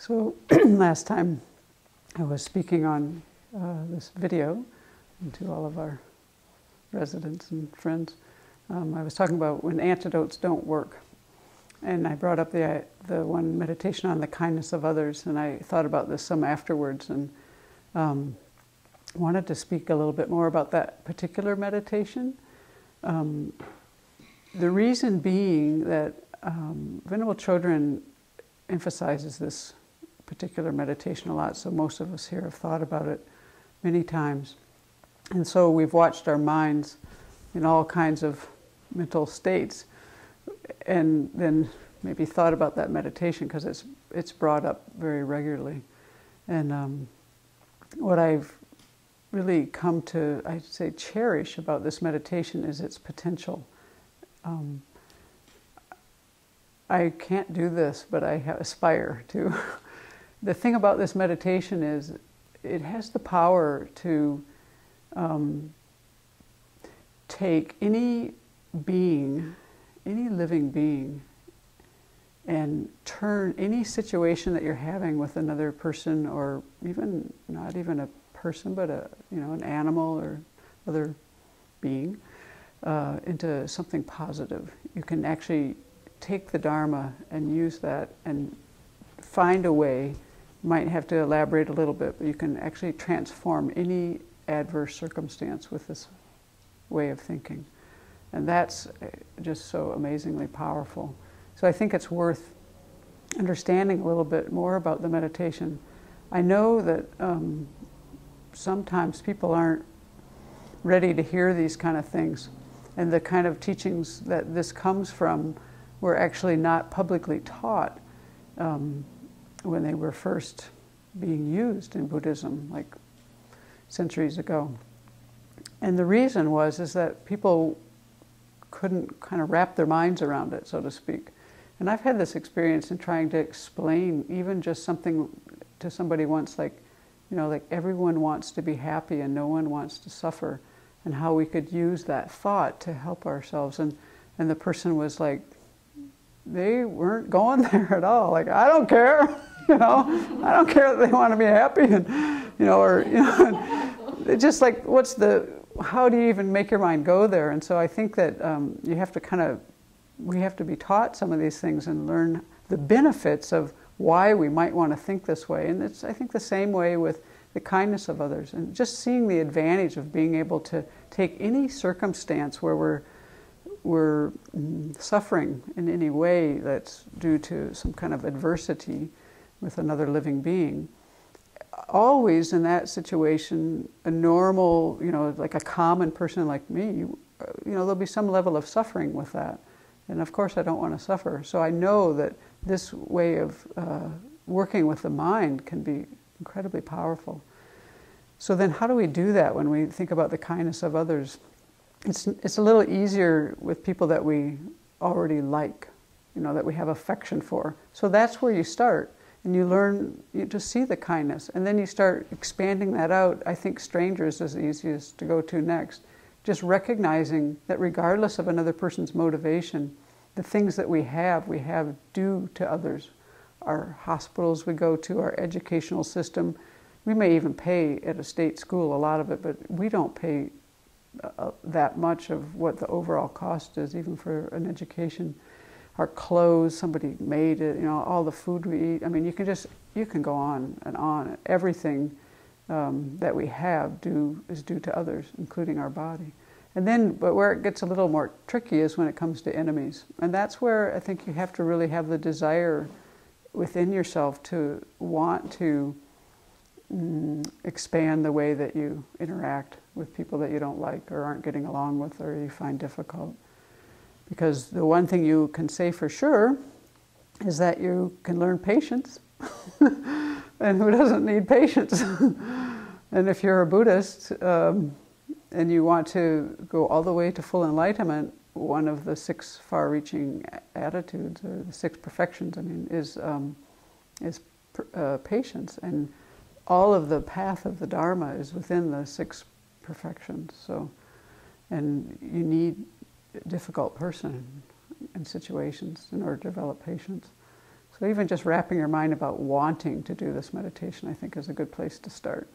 So last time I was speaking on this video to all of our residents and friends. I was talking about when antidotes don't work. And I brought up the one meditation on the kindness of others, and I thought about this some afterwards, and wanted to speak a little bit more about that particular meditation. The reason being that Venerable Chodron emphasizes this particular meditation a lot, so most of us here have thought about it many times. And so we've watched our minds in all kinds of mental states, and then maybe thought about that meditation because it's brought up very regularly. And what I've really come to, I'd say, cherish about this meditation is its potential. I can't do this, but I aspire to. The thing about this meditation is it has the power to take any being, any living being, and turn any situation that you're having with another person, or even not even a person, but an animal or other being, into something positive. You can actually take the Dharma and use that and find a way. You might have to elaborate a little bit, but you can actually transform any adverse circumstance with this way of thinking. And that's just so amazingly powerful. So I think it's worth understanding a little bit more about the meditation. I know that sometimes people aren't ready to hear these kind of things, and the kind of teachings that this comes from were actually not publicly taught when they were first being used in Buddhism, like centuries ago. And the reason is that people couldn't kind of wrap their minds around it, so to speak. And I've had this experience in trying to explain even just something to somebody once, like everyone wants to be happy and no one wants to suffer, and how we could use that thought to help ourselves. And the person was like, they weren't going there at all. Like, I don't care, I don't care that they want to be happy, and it's just like, how do you even make your mind go there? And so I think that you have to we have to be taught some of these things and learn the benefits of why we might want to think this way. And it's, I think, the same way with the kindness of others, and just seeing the advantage of being able to take any circumstance where we're suffering in any way that's due to some kind of adversity with another living being. Always in that situation, a normal, like a common person like me, there'll be some level of suffering with that. And of course I don't want to suffer. So I know that this way of working with the mind can be incredibly powerful. So then how do we do that when we think about the kindness of others? It's a little easier with people that we already like, that we have affection for. So that's where you start. And you learn to see the kindness. And then you start expanding that out. I think strangers is the easiest to go to next. Just recognizing that regardless of another person's motivation, the things that we have due to others. Our hospitals we go to, our educational system. We may even pay at a state school a lot of it, but we don't pay that much of what the overall cost is, even for an education. Our clothes, somebody made it, all the food we eat. I mean, you can go on and on. Everything that we have is due to others, including our body. And then, but where it gets a little more tricky is when it comes to enemies. And that's where I think you have to really have the desire within yourself to want to expand the way that you interact with people that you don't like or aren't getting along with or you find difficult. Because the one thing you can say for sure is that you can learn patience. And who doesn't need patience? And if you're a Buddhist and you want to go all the way to full enlightenment, one of the 6 far-reaching attitudes, or the 6 perfections, is patience. And all of the path of the Dharma is within the 6 perfections. So, and you need a difficult person in situations in order to develop patience. So even just wrapping your mind about wanting to do this meditation, I think, is a good place to start.